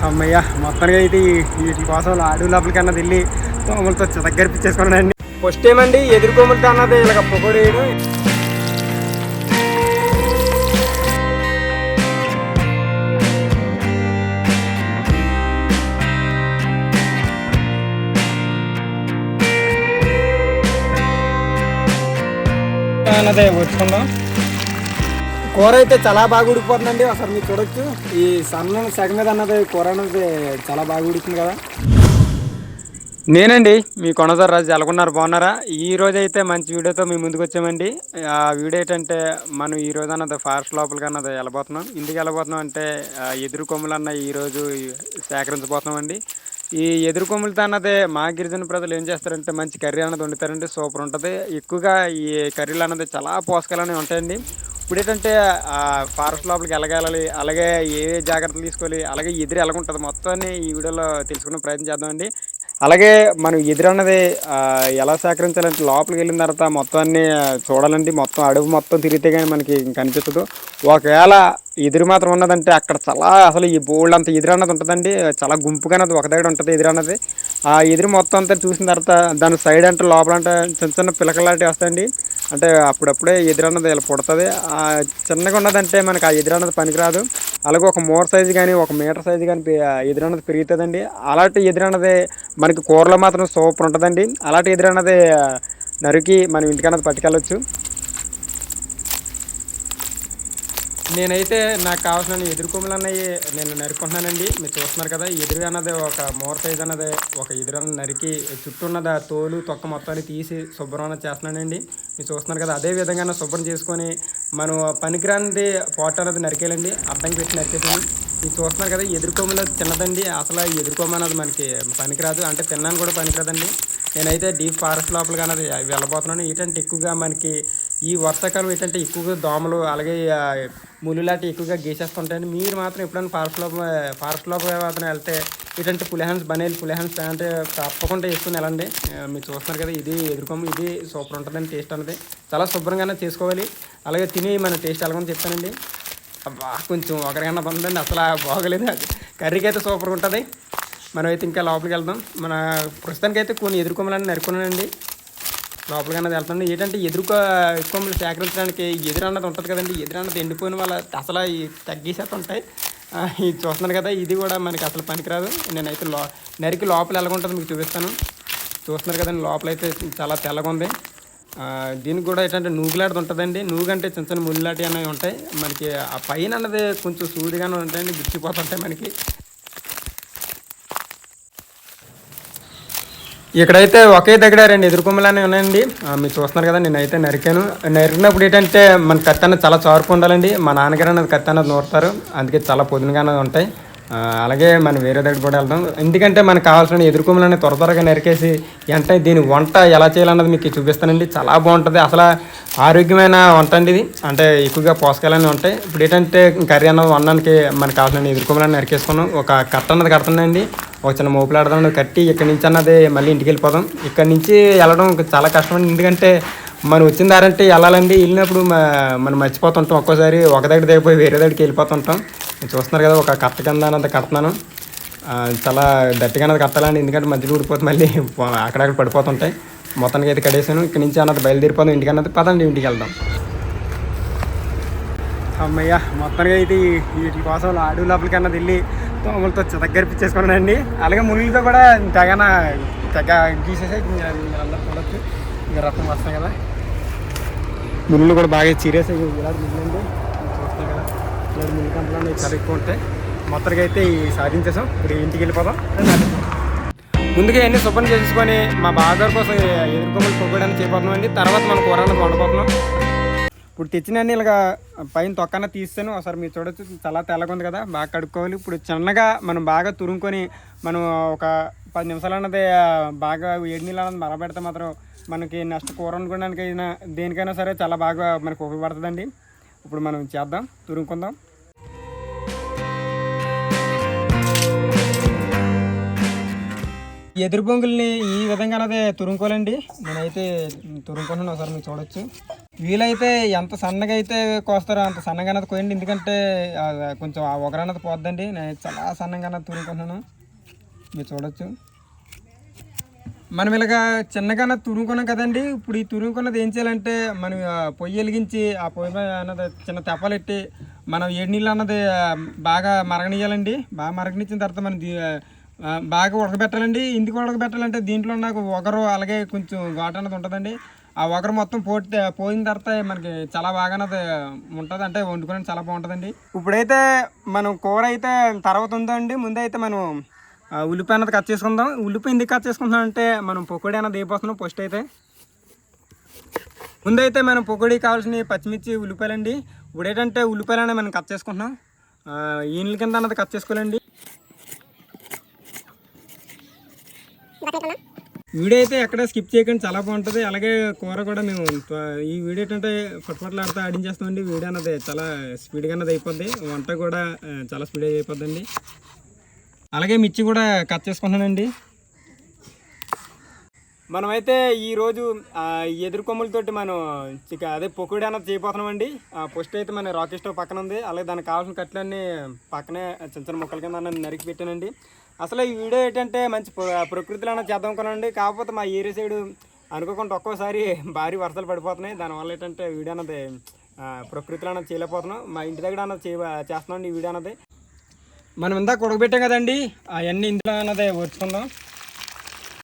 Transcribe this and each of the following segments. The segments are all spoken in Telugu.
అమ్మయ్య మొత్తానికి అయితే వీటి కోసం అడవి లోపలికన్నా వెళ్ళి తోములతో దగ్గరిపించేసుకున్నానండి. ఫస్ట్ ఏమండి ఎదుర్కోములతో అన్నది ఇలాగ పొగడేయడం. అన్నదే వచ్చుకుందాం. కూర అయితే చాలా బాగా ఉడికిపోతుందండి. అసలు మీరు చూడొచ్చు ఈ సన్న సెగ మీద అన్నది కూర అన్నది చాలా బాగా ఉడుకుతుంది కదా. నేనండి మీ కొనసారి రాజు ఎలాగున్నారు, బాగున్నారా? ఈ రోజు అయితే మంచి వీడియోతో మీ ముందుకు వచ్చామండి. ఆ వీడియో ఏంటంటే మనం ఈ రోజు అన్నది ఫారెస్ట్ లోపలికి అన్నది వెళ్ళబోతున్నాం. ఇంటికి వెళ్ళబోతున్నాం అంటే ఎదురు కొమ్ములు అన్న ఈరోజు సేకరించబోతున్నాం అండి. ఈ ఎదురు కొమ్ములతో అన్నది మా గిరిజన ప్రజలు ఏం చేస్తారంటే మంచి కర్రీ అన్నది వండుతారండి. సూపర్ ఉంటుంది. ఎక్కువగా ఈ కర్రీలు అన్నది చాలా పోషకాలు ఉంటాయండి. ఇప్పుడు ఏంటంటే ఫారెస్ట్ లోపలికి వెళ్ళగాలి, అలాగే ఏ జాగ్రత్తలు తీసుకోవాలి, అలాగే ఎదురు ఎలాగుంటుంది మొత్తాన్ని ఈ వీడియోలో తెలుసుకునే ప్రయత్నం చేద్దామండి. అలాగే మనం ఎదురు అన్నది ఎలా సేకరించాలంటే లోపలికి వెళ్ళిన తర్వాత మొత్తాన్ని చూడాలండి. మొత్తం అడవి మొత్తం తిరిగితే కానీ మనకి కనిపించదు. ఒకవేళ ఎదురు మాత్రం ఉన్నదంటే అక్కడ చాలా అసలు ఈ బోల్డ్ అంత ఎదురు అన్నది ఉంటుందండి. చాలా గుంపుగా అన్నది ఒక దగ్గర ఉంటుంది ఎదురు అన్నది. ఆ ఎదురు మొత్తం అంతా చూసిన తర్వాత దాని సైడ్ అంటే లోపల అంటే చిన్న చిన్న పిలకలాంటివి వస్తాయండి. అంటే అప్పుడప్పుడే ఎదురన్నది ఇలా పుడుతుంది. చిన్నగా ఉన్నదంటే మనకి ఆ ఎదురన్నది పనికిరాదు. అలాగే ఒక మోర్ సైజు కానీ ఒక మీటర్ సైజు కానీ ఎదురన్నది పెరుగుతుందండి. అలాంటి ఎదురన్నది మనకి కూరలో మాత్రం సూపర్ ఉంటుందండి. అలాంటి ఎదురన్నది నరికి మనం ఇంటికన్నది పట్టుకెళ్ళచ్చు. నేనైతే నాకు కావాల్సిన ఎదురు కొమ్ములు అన్నవి నేను నరుకుంటున్నానండి. మీరు చూస్తున్నారు కదా, ఎదురు అన్నది ఒక మోర్ సైజ్ అన్నది ఒక ఎదురు అన్నది నరికి చుట్టూ ఉన్నది తోలు తొక్క మొత్తాన్ని తీసి శుభ్రం చేస్తున్నానండి. మీరు చూస్తున్నారు కదా, అదే విధంగా శుభ్రం చేసుకొని మనం పనికిరానిది పోట అన్నది నరికేయాలండి. అడ్డం పెట్టి నరికేసాను. మీరు చూస్తున్నారు కదా, ఎదురు కొమ్ములు చిన్నదండి. అసలు ఎదురు కొమ్మ అన్నది మనకి పనికిరాదు, అంటే తిన్నాను కూడా పనికిరాదండి. నేనైతే డీప్ ఫారెస్ట్ లోపలికి అన్నది వెళ్ళబోతున్నాను. ఏంటంటే ఎక్కువగా మనకి ఈ వర్షాకాలం ఏంటంటే ఎక్కువగా దోమలు అలాగే ముళ్ళు లాంటి ఎక్కువగా గీసేస్తుంటాయండి. మీరు మాత్రం ఎప్పుడైనా ఫారెస్ట్ లోపల మాత్రం వెళ్తే ఏంటంటే పులిహాన్స్ బనేలు పులిహాన్స్ అంటే తప్పకుండా వేసుకుని వెళ్ళండి. మీరు చూస్తున్నారు కదా, ఇది ఎదుర్కొమ్మ, ఇది సూపర్ ఉంటుందండి. టేస్ట్ అనేది చాలా శుభ్రంగానే చేసుకోవాలి. అలాగే తిని మన టేస్ట్ ఎలాగని చెప్తానండి. కొంచెం ఒకరికన్నా ఉందండి, అసలు బాగోలేదు. కర్రీకి అయితే సూపర్గా ఉంటుంది. మనమైతే ఇంకా లోపలికి వెళ్దాం. మన ప్రస్తుతానికైతే కొన్ని ఎదుర్కొమ్మలన్నీ నరుకున్నానండి. లోపలికి అన్నది వెళ్తుంది. ఏంటంటే ఎదుర్కొమ్మలు సేకరించడానికి ఎదురు అన్నది ఉంటుంది కదండి. ఎదురు అన్నది ఎండిపోయిన వాళ్ళ అసలు తగ్గేసేట్టు ఉంటాయి. ఇది చూస్తున్నాను కదా, ఇది కూడా మనకి అసలు పనికిరాదు. నేనైతే నరికి లోపల ఎలాగుంటుంది మీకు చూపిస్తాను. చూస్తున్నారు కదండి, లోపలైతే చాలా తెల్లగా ఉంది. దీనికి కూడా ఏంటంటే నూగులాంటిది ఉంటుందండి. నూగంటే చిన్న చిన్న ముళ్ళలాంటివి అనేవి ఉంటాయి. మనకి ఆ పైన అన్నది కొంచెం సూదిగానే ఉంటాయండి, గుచ్చిపోతుంటాయి మనకి. ఇక్కడైతే ఒకే దగ్గర రెండు ఎదుర్కొమ్మలనే ఉన్నాయండి. మీరు చూస్తున్నారు కదా, నేనైతే నరికాను. నరికినప్పుడు ఏంటంటే మన కత్తి అన్నది చాలా చార్పు ఉండాలండి. మా నాన్నగారు అన్నది కత్తి అన్నది నూరుతారు, అందుకే చాలా పొదునుగానే ఉంటాయి. అలాగే మనం వేరే దగ్గర కూడా వెళ్దాం. ఎందుకంటే మనకు కావాల్సిన ఎదుర్కొమ్మలని త్వరగా నరికేసి అంటే దీని వంట ఎలా చేయాలన్నది మీకు చూపిస్తానండి. చాలా బాగుంటుంది. అసలు ఆరోగ్యమైన వంట అండి ఇది. అంటే ఎక్కువగా పోషకాలన్నీ ఉంటాయి. ఇప్పుడు ఏంటంటే కర్రీ అన్నది వండడానికి మనకు కావాల్సిన ఎదుర్కొమ్మలని నరికేసుకున్నాం. ఒక కట్ట అన్నది కడుతుందండి, ఒక చిన్న మోపులాడదాం కట్టి ఇక్కడి నుంచి అన్నది మళ్ళీ ఇంటికి వెళ్ళిపోదాం. ఇక్కడి నుంచి వెళ్ళడం చాలా కష్టమండి. ఎందుకంటే మనం వచ్చిన దారంటే వెళ్ళాలండి. వెళ్ళినప్పుడు మనం మర్చిపోతుంటాం. ఒక్కోసారి ఒక దగ్గర దిగిపోయి వేరే దగ్గరికి వెళ్ళిపోతుంటాం. చూస్తున్నారు కదా, ఒక కట్ట కింద అన్నది కడుతున్నాను. చాలా గట్టిగా అన్నది కట్టాలండి, ఎందుకంటే మధ్యలో ఊడిపోతే మళ్ళీ అక్కడక్కడ పడిపోతుంటాయి. మొత్తానికి అయితే కడేసాను. ఇక్కడి నుంచి అన్నది బయలుదేరిపోదాం ఇంటికి అన్నది. పదండి ఇంటికి వెళ్దాం. అమ్మయ్య మొత్తానికి అయితే వీటి కోసం అడవి లోపలికి అన్నది వెళ్ళి తోములతో దగ్గరిపించేసుకున్నానండి. అలాగే ముళ్ళతో కూడా తెగ గీసేసే అందరూ చూడొచ్చు. ఇంకా రక్తం వస్తాయి కదా, ముళ్ళు కూడా బాగా సీరియస్ అయ్యి ఇలాంటి ముళ్ళండి. చూస్తాయి కదా, ఇలాంటి ముళ్ళు కంపలు చాలా ఎక్కువ ఉంటాయి. మొత్తానికి అయితే సాధించేసాం. ఇప్పుడు ఇంటికి వెళ్ళిపోదాం. ముందుగా అన్ని శుభ్రం చేసుకొని మా బాగారు కోసం ఎదుర్కొమ్మలు పొగడానికి చేయబోతున్నాం అండి. తర్వాత మనం కూర అన్నది వండుకోతున్నాం. ఇప్పుడు తెచ్చినన్ని ఇలాగా పైన తొక్కన తీస్తాను. ఒకసారి మీరు చూడొచ్చు, చాలా తెల్లగా ఉంది కదా, బాగా కడుక్కోవాలి. ఇప్పుడు చిన్నగా మనం బాగా తురుముకొని మనం ఒక 10 నిమిషాలు అన్నది బాగా వేడి నీళ్ళు అన్నది మరబెడితే మాత్రం మనకి నెక్స్ట్ కూర వండుకోవడానికి అయినా దేనికైనా సరే చాలా బాగా మనకు ఉపయోగపడుతుందండి. ఇప్పుడు మనం చేద్దాం, తురుముకుందాం. ఎదురు బొంగుల్ని ఈ విధంగా అన్నది తురుముకోవాలండి. నేనైతే తురుముకుంటున్నాను, ఒకసారి మీరు చూడొచ్చు. వీలైతే ఎంత సన్నగా అయితే కోస్తారో అంత సన్నగా అన్నది కోయండి, ఎందుకంటే కొంచెం ఆ ఒకరన్నది పోద్దండి. నేను చాలా సన్నగా అన్నది తురుముకుంటున్నాను, మీరు చూడొచ్చు. మనం ఇలాగా చిన్నగా అన్నది తురుముకున్నాం కదండి. ఇప్పుడు ఈ తురుముకున్నది ఏం చేయాలంటే మనం పొయ్యి వెలిగించి ఆ పొయ్యి మీద అన్నది చిన్న తెప్పలెట్టి మనం ఏడు నీళ్ళు అన్నది బాగా మరగనియాలండి. బాగా మరగనిచ్చిన తర్వాత మనం బాగా ఉడకబెట్టాలండి. ఎందుకు ఉడకబెట్టాలంటే దీంట్లో నాకు ఒకరు అలాగే కొంచెం ఘాటు అన్నది ఉంటుందండి. ఆ ఒకరు మొత్తం పోయిన తర్వాత మనకి చాలా బాగా అన్నది ఉంటుంది, అంటే వండుకోవడానికి చాలా బాగుంటుందండి. ఇప్పుడైతే మనం కూర అయితే తర్వాత ఉందండి. ముందైతే మనం ఉల్లిపాయ అన్నది కట్ చేసుకుందాం. ఉల్లిపాయ ఎందుకు కట్ చేసుకుందాం అంటే మనం పకోడీ అన్నది వేయబోతున్నాం. ఫస్ట్ అయితే ముందైతే మనం పకోడీ కావాల్సిన పచ్చిమిర్చి ఉల్లిపాయలండి. ఇప్పుడు ఏంటంటే ఉల్లిపాయలు అనేది మనం కట్ చేసుకుంటున్నాం. ఈనెల కింద అన్నది కట్ చేసుకోవాలండి. వీడియో అయితే ఎక్కడ స్కిప్ చేయకుండా చాలా బాగుంటుంది. అలాగే కూర కూడా మేము ఈ వీడియో ఏంటంటే పట్టుపట్లాడుతూ ఆడించేస్తామండి. వీడియో అన్నది చాలా స్పీడ్గా అన్నది అయిపోద్ది, వంట కూడా చాలా స్పీడ్గా అయిపోద్దండి. అలాగే మిర్చి కూడా కట్ చేసుకుంటున్నానండి. మనమైతే ఈరోజు ఎదురు కొమ్ములతోటి మనం అదే పకోడీ అన్నది చేయబోతున్నామండి. ఫస్ట్ అయితే మన రాకెట్ స్టవ్ పక్కన ఉంది. అలాగే దానికి కావాల్సిన కట్లన్నీ పక్కనే చిన్న చిన్న ముక్కల కింద నరికి పెట్టానండి. అసలు ఈ వీడియో ఏంటంటే మంచి ప్రకృతిలో అన్నది చేద్దాం అనుకున్నానండి. కాకపోతే మా ఏరియా సైడ్ అనుకోకుండా ఒక్కోసారి భారీ వర్షాలు పడిపోతున్నాయి. దానివల్ల ఏంటంటే వీడియో అన్నది ప్రకృతిలో అన్నది చేయలేకపోతున్నాం. మా ఇంటి దగ్గర అన్నది చేస్తున్నామండి ఈ వీడియో అన్నది. మనం ఇందాక ఉడకబెట్టాం కదండి, అవన్నీ ఇందులో అన్నది వచ్చుకుందాం.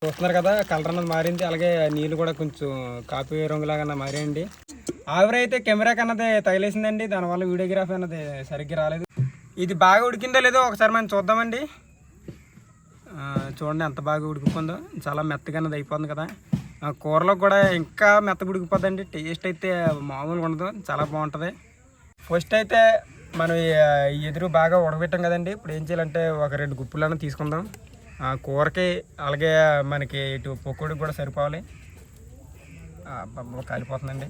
చూస్తున్నారు కదా, కలర్ అన్నది మారింది. అలాగే నీళ్ళు కూడా కొంచెం కాఫీ రంగులాగా మారాయండి. ఆవిరైతే కెమెరాకి అన్నది తగిలేసిందండి, దానివల్ల వీడియోగ్రఫీ అన్నది సరిగ్గా రాలేదు. ఇది బాగా ఉడికిందో లేదో ఒకసారి మనం చూద్దామండి. చూడండి ఎంత బాగా ఉడికిపోయిందో, చాలా మెత్తగా అన్నది అయిపోతుంది కదా. కూరలో కూడా ఇంకా మెత్తగా ఉడికిపోద్దండి. టేస్ట్ అయితే మామూలుగా ఉండదు, చాలా బాగుంటుంది. ఫస్ట్ అయితే మనం ఎదురు బాగా ఉడకబెట్టాం కదండి. ఇప్పుడు ఏం చేయాలంటే ఒక 2 గుప్పులను తీసుకుందాం. కూరకి అలాగే మనకి ఇటు పకోడీకి కూడా సరిపోవాలి. కాలిపోతుందండి.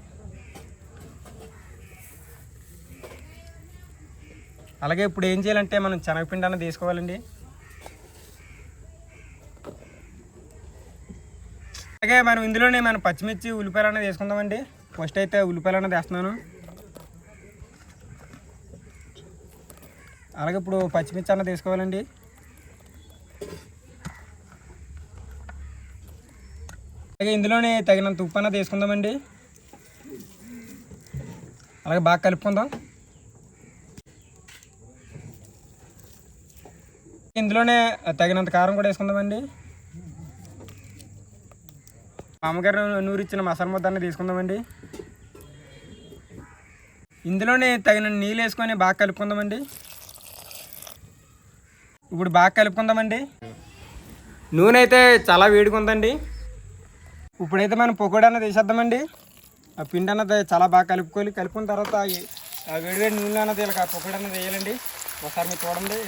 అలాగే ఇప్పుడు ఏం చేయాలంటే మనం శనగపిండి అన్నది తీసుకోవాలండి. అలాగే మనం ఇందులోనే మనం పచ్చిమిర్చి ఉల్లిపాయలు అనేది వేసుకుందామండి. ఫస్ట్ అయితే ఉల్లిపాయలు అనేది వేస్తున్నాను. అలాగే ఇప్పుడు పచ్చిమిర్చి అన్నది తీసుకోవాలండి. అలాగే ఇందులోనే తగినంత ఉప్పు అన్నది వేసుకుందామండి. అలాగే బాగా కలుపుకుందాం. ఇందులోనే తగినంత కారం కూడా వేసుకుందామండి. మామగారు నూరిచ్చిన మసాలా ముద్ద అన్నది తీసుకుందామండి. ఇందులోనే తగిన నీళ్ళు వేసుకొని బాగా కలుపుకుందామండి. ఇప్పుడు బాగా కలుపుకుందామండి. నూనె అయితే చాలా వేడిగా ఉందండి. ఇప్పుడైతే మనం పకోడీ అన్నది వేసేద్దామండి. ఆ పిండి అన్నది చాలా బాగా కలుపుకున్న తర్వాత వేడివేడి నూనె అన్నది ఇలా పకోడీ అన్నది వేయాలండి. ఒకసారి మీరు చూడండి.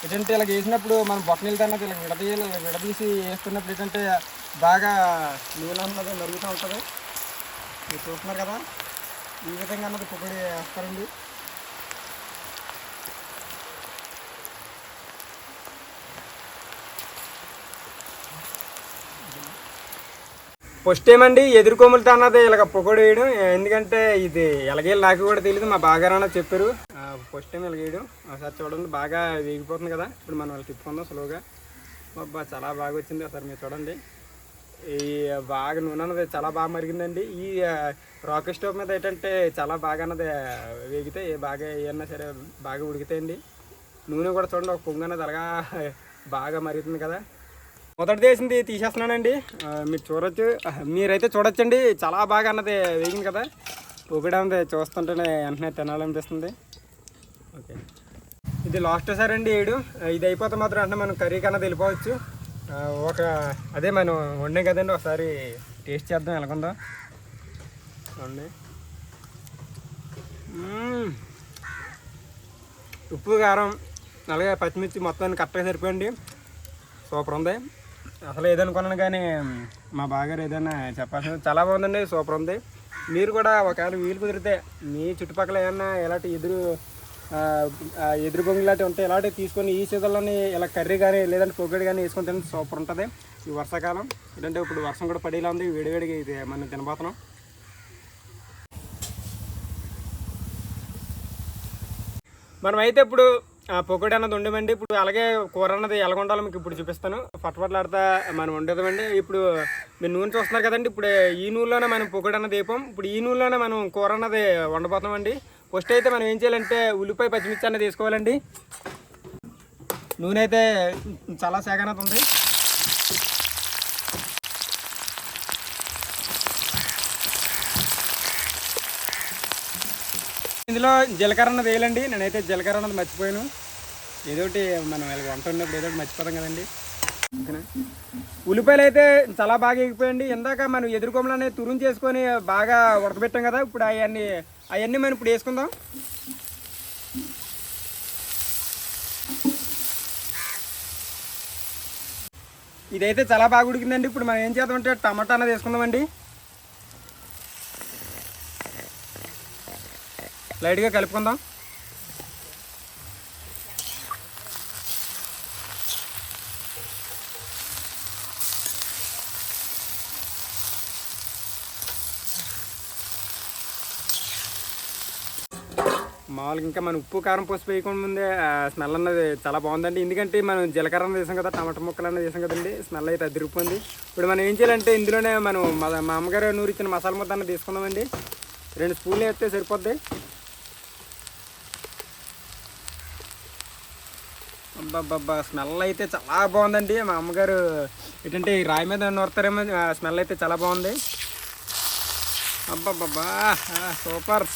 ఏంటంటే ఇలా వేసినప్పుడు మనం బొట్టనీళ్ళతో అన్నది ఇలా విడదీయాలి. విడదీసి వేస్తున్నప్పుడు ఏంటంటే బాగా నూనె అన్నది మరుగుతూ ఉంటుంది. మీరు చూస్తున్నారు కదా, ఈ విధంగా అన్నది పకోడీ వేస్తారండి. ఫస్ట్ ఏమండి ఎదురు కొమ్ములతో అన్నది ఇలాగ పకోడీ వేయడం. ఎందుకంటే ఇది ఎలాగేయాలి నాకు కూడా తెలియదు, మా బాగారు అన్నది చెప్పారు. ఫస్ట్ టైం ఇలాగ వేయడం. ఒకసారి చూడండి, బాగా వేగిపోతుంది కదా. ఇప్పుడు మనం వాళ్ళు తిప్పుకుందాం స్లోగా. బాబా చాలా బాగా వచ్చింది. ఒకసారి మీరు చూడండి, ఈ బాగా నూనె అన్నది చాలా బాగా మరిగిందండి. ఈ రాకెట్ స్టవ్ మీద ఏంటంటే చాలా బాగా అన్నది వేగితే బాగా ఏమన్నా సరే బాగా ఉడికితాయండి. నూనె కూడా చూడండి, ఒక పొంగు అన్నది అలాగా బాగా మరుగుతుంది కదా. మొదటి వేసింది తీసేస్తున్నానండి. మీరు చూడొచ్చు, మీరైతే చూడొచ్చండి. చాలా బాగా అన్నది వేగింది కదా. పకోడీ అన్నది చూస్తుంటేనే వెంటనే తినాలనిపిస్తుంది. ఓకే, ఇది లాస్ట్ సారి అండి వేయడం. ఇది అయిపోతే మాత్రం అంటే మనం కర్రీకి అన్నది వెళ్ళిపోవచ్చు. అదే మనం వండాం కదండి, ఒకసారి టేస్ట్ చేద్దాం ఎలాగుందో. చూడండి, ఉప్పు కారం అలాగే పచ్చిమిర్చి మొత్తాన్ని కరెక్ట్గా సరిపోయండి. సూపర్ ఉంది. అసలు ఏదనుకున్నాను కానీ మా బాగారు ఏదైనా చెప్పాల్సింది. చాలా బాగుందండి, సూపర్ ఉంది. మీరు కూడా ఒకవేళ వీలు కుదిరితే మీ చుట్టుపక్కల ఏమన్నా ఎలాంటి ఎదురు ఎదురు బొంగు లాంటివి ఉంటాయి. ఇలాంటివి తీసుకొని ఈ సీజన్లోని ఇలా కర్రీ కానీ లేదంటే పొగడి కానీ వేసుకొని తింటే సూపర్ ఉంటుంది ఈ వర్షాకాలం. ఏంటంటే ఇప్పుడు వర్షం కూడా పడేలా ఉంది, వేడివేడిగా ఇది మనం తినబోతున్నాం. మనమైతే ఇప్పుడు పొగడి అన్నది ఉండమండి. ఇప్పుడు అలాగే కూర అన్నది ఎలాగుండాలో మీకు ఇప్పుడు చూపిస్తాను. పట్టపట్లాడుతా మనం ఉండేదండి. ఇప్పుడు మీరు నూనె చూస్తున్నారు కదండి, ఇప్పుడు ఈ నూనెలోనే మనం పొగడి అన్నది వేపాం. ఇప్పుడు ఈ నూనెలోనే మనం కూర అన్నది వండబోతామండి. ఫస్ట్ అయితే మనం ఏం చేయాలంటే ఉల్లిపాయ పచ్చిమిర్చి అన్నది వేసుకోవాలండి. నూనె అయితే చాలా సేగనత ఉంది. ఇందులో జీలకర్ర అన్నది వేయాలండి. నేనైతే జీలకర్ర అన్నది మర్చిపోయాను. ఏదోటి మనం వంట ఉన్నప్పుడు ఏదోటి మర్చిపోతాం కదండి. ఓకేనా, ఉల్లిపాయలు అయితే చాలా బాగా ఎగిపోయండి. ఇందాక మనం ఎదురుకొమ్మలనే తురుము చేసుకొని బాగా ఉడకబెట్టాం కదా. ఇప్పుడు అవన్నీ మనం ఇప్పుడు వేసుకుందాం. ఇదైతే చాలా బాగా ఉడికిందండి. ఇప్పుడు మనం ఏం చేద్దామంటే టమాటా అన్నది వేసుకుందామండి. లైట్గా కలుపుకుందాం. మామూలుగా ఇంకా మనం ఉప్పు కారం పసుపు వేయకుండా ముందే స్మెల్ అన్నది చాలా బాగుందండి. ఎందుకంటే మనం జీలకర్ర అన్నది వేసాం కదా, టమాటా ముక్కలు అన్నది వేసాం కదండి. స్మెల్ అయితే అదిరిపోయింది. ఇప్పుడు మనం ఏం చేయాలంటే ఇందులోనే మనం మా అమ్మగారు నూరిచ్చిన మసాలా ముద్ద అన్నది తీసుకుందామండి. 2 స్పూన్లు వేస్తే సరిపోద్ది. అబ్బాబ్బా స్మెల్ అయితే చాలా బాగుందండి. మా అమ్మగారు ఏంటంటే ఈ రాయి మీద నూరుతారేమో, స్మెల్ అయితే చాలా బాగుంది. అబ్బాబ్బా సూపర్.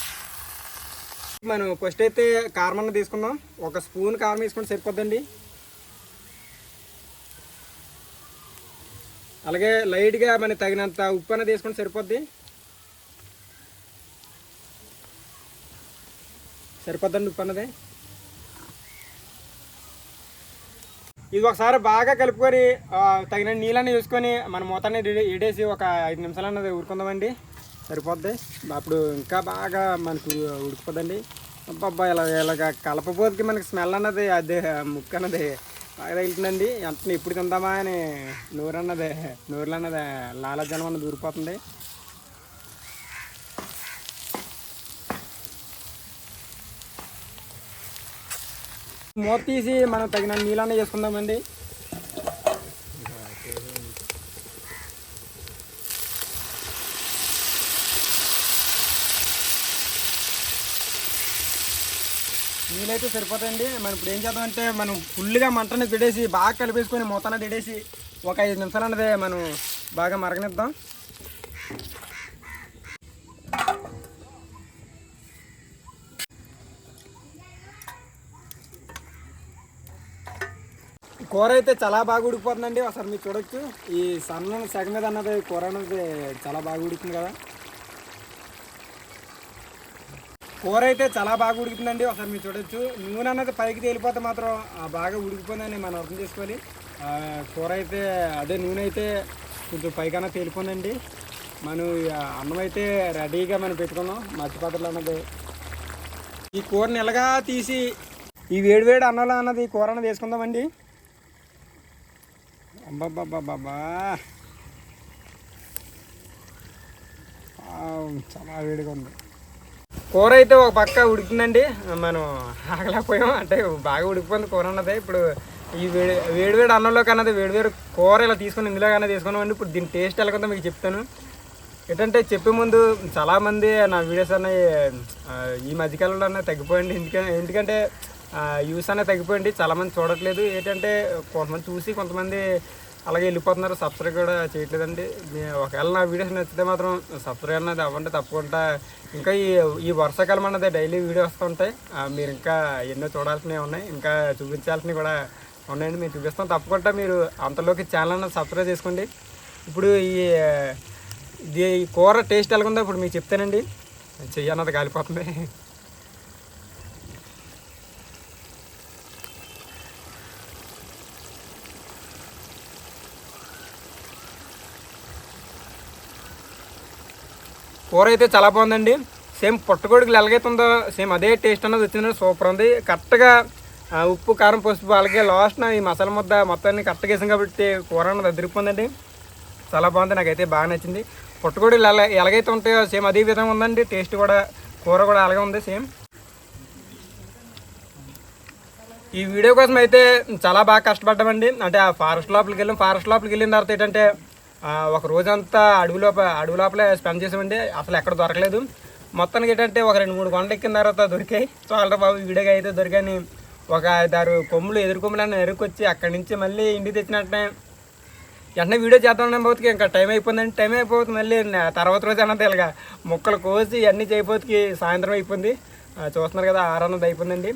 మనం ఫస్ట్ అయితే కారం అన్న తీసుకుందాం. 1 స్పూన్ కారం వేసుకుంటే సరిపోద్దండి. అలాగే లైట్గా మనకి తగినంత ఉప్పు అన్నది వేసుకుంటే సరిపోద్దండి. ఉప్పు అన్నది ఇది ఒకసారి బాగా కలుపుకొని తగిన నీళ్ళని వేసుకొని మన మూతని ఎడేసి ఒక 5 నిమిషాలు అన్నది ఊరుకుందామండి. సరిపోద్ది. అప్పుడు ఇంకా బాగా మనకు ఉడికిపోద్దండి. అబ్బా ఇలాగ కలపబోతుకి మనకి స్మెల్ అన్నది అదే ముక్క అన్నది బాగా తగులుతుందండి. వెంటనే ఎప్పుడు తిందామా అని నోరు అన్నది లాలజలం అన్నది ఊరిపోతుంది. మూత తీసి మనం తగిన నీళ్ళన్న చేసుకుందామండి. నీళ్ళైతే సరిపోతాయండి. మనం ఇప్పుడు ఏం చేద్దామంటే మనం ఫుల్గా మంటని తిడేసి బాగా కలిపేసుకొని మూతన తిడేసి ఒక 5 నిమిషాలు అన్నది మనం బాగా మరగనిద్దాం. కూర అయితే చాలా బాగా ఉడికిపోతుందండి. ఒకసారి మీరు చూడొచ్చు. ఈ సగం మీద అన్నది కూర అన్నది చాలా బాగా ఉడుకుతుంది కదా. కూర అయితే చాలా బాగా ఉడుకుతుందండి. ఒకసారి మీరు చూడొచ్చు. నూనె అన్నది పైకి తేలిపోతే మాత్రం బాగా ఉడికిపోయిందని మనం అర్థం చేసుకోవాలి. కూర అయితే అదే నూనె అయితే కొంచెం పైకన్నా తేలిపోయిందండి. మనం అన్నం అయితే రెడీగా మనం పెట్టుకున్నాం మత్స్యపాత్రలు అన్నది. ఈ కూరని ఎలాగా తీసి ఈ వేడివేడి అన్నంలో అన్నది కూర అన్నది వేసుకుందామండి. అబ్బాబ్బాబ్బా చాలా వేడిగా ఉంది. కూర అయితే ఒక పక్క ఉడికిందండి. మనం ఆగలేకపోయాం, అంటే బాగా ఉడికిపోయింది కూర అన్నది. ఇప్పుడు ఈ వేడివేడి అన్నంలోకి అన్నది వేడివేడి కూర ఇలా తీసుకొని ఇందులో కన్నా తీసుకున్నామండి. ఇప్పుడు దీని టేస్ట్ ఎలాగొందో మీకు చెప్తాను. ఏంటంటే చెప్పే ముందు చాలామంది నా వీడియోస్ అన్నవి ఈ మధ్యకాలంలో అన్నది తగ్గిపోయింది. ఎందుకంటే యూస్ అనేది తగ్గిపోయింది. చాలామంది చూడట్లేదు. ఏంటంటే కొంతమంది చూసి కొంతమంది అలాగే వెళ్ళిపోతున్నారు, సబ్స్క్రైబ్ కూడా చేయట్లేదండి. ఒకవేళ నా వీడియోస్ నచ్చితే మాత్రం సబ్స్క్రైబ్ అన్నది అవ్వండి తప్పకుండా. ఇంకా ఈ వర్షాకాలం అన్నది డైలీ వీడియో వస్తూ ఉంటాయి. మీరు ఇంకా ఎన్నో చూడాల్సినవి ఉన్నాయి, ఇంకా చూపించాల్సినవి కూడా ఉన్నాయండి. మీరు చూపిస్తాం తప్పకుండా. మీరు అంతలోకి ఛానల్ అన్నది సబ్స్క్రైబ్ చేసుకోండి. ఇప్పుడు ఈ కూర టేస్ట్ ఎలాగుందో ఇప్పుడు మీకు చెప్తానండి. చెయ్యి అన్నది కాలిపోతుంది. కూర అయితే చాలా బాగుందండి. సేమ్ పుట్టగొడుగులు ఎలాగైతే ఉందో సేమ్ అదే టేస్ట్ అన్నది వచ్చిందండి. సూపర్ ఉంది. కరెక్ట్గా ఉప్పు కారం పసుపు అలాగే లాస్ట్న ఈ మసాలా ముద్ద మొత్తాన్ని కరెక్ట్గా వేసాం కాబట్టి కూర అన్నది అదిరిపోయిందండి. చాలా బాగుంది, నాకైతే బాగా నచ్చింది. పుట్టగొడుగులు ఎలాగైతే ఉంటాయో సేమ్ అదే విధంగా ఉందండి. టేస్ట్ కూడా కూర కూడా అలాగే ఉంది సేమ్. ఈ వీడియో కోసం అయితే చాలా బాగా కష్టపడ్డామండి. అంటే ఆ ఫారెస్ట్ లోపలికి వెళ్ళిన తర్వాత ఏంటంటే ఒక రోజంతా అడవి లోపలే స్పెండ్ చేసామండి. అసలు ఎక్కడ దొరకలేదు. మొత్తానికి ఏంటంటే ఒక 2-3 గంటలు ఎక్కిన తర్వాత దొరికాయి. చాలా బాబు వీడియోగా అయితే దొరికాయని ఒక 5-6 కొమ్ములు ఎదురు కొమ్ములన్నీ ఎరుకొచ్చి అక్కడి నుంచి మళ్ళీ ఇంటికి వెంటనే వీడియో చేద్దాం పోతుకి ఇంకా టైం అయిపోతుంది. మళ్ళీ తర్వాత రోజు అన్నది ఇలాగా ముక్కలు కోసి అన్నీ చేయబోతుకి సాయంత్రం అయిపోయింది. చూస్తున్నారు కదా 6 అన్నది అయిపోయిందండి.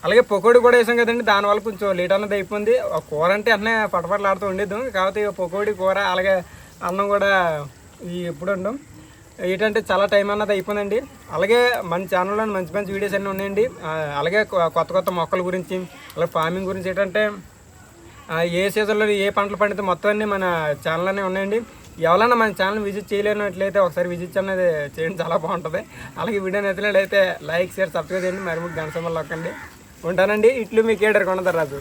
అలాగే పకోడీ కూడా వేసాం కదండి, దానివల్ల కొంచెం లేట్ అన్నది అయిపోయింది. కూర అంటే అన్నీ పటపటలాడుతూ ఉండేద్దాం. కాకపోతే పకోడీ కూర అలాగే అన్నం కూడా ఎప్పుడు ఉండడం ఏంటంటే చాలా టైం అన్నది అయిపోయిందండి. అలాగే మన ఛానల్లో మంచి మంచి వీడియోస్ అన్నీ ఉన్నాయండి. అలాగే కొత్త మొక్కల గురించి అలాగే ఫార్మింగ్ గురించి ఏంటంటే ఏ సీజన్లో ఏ పంటలు పండితే మొత్తం అన్నీ మన ఛానల్లోనే ఉన్నాయండి. ఎవరైనా మన ఛానల్ విజిట్ చేయలేనట్లయితే ఒకసారి విజిట్ అనేది చేయండి, చాలా బాగుంటుంది. అలాగే వీడియో నచ్చినట్లయితే లైక్ షేర్ సబ్స్క్రైబ్ చేయండి. మరి గంట సమయంలో నొక్కండి. ఉంటానండి. ఇట్లు మీ కేడర్ కొండరాజు.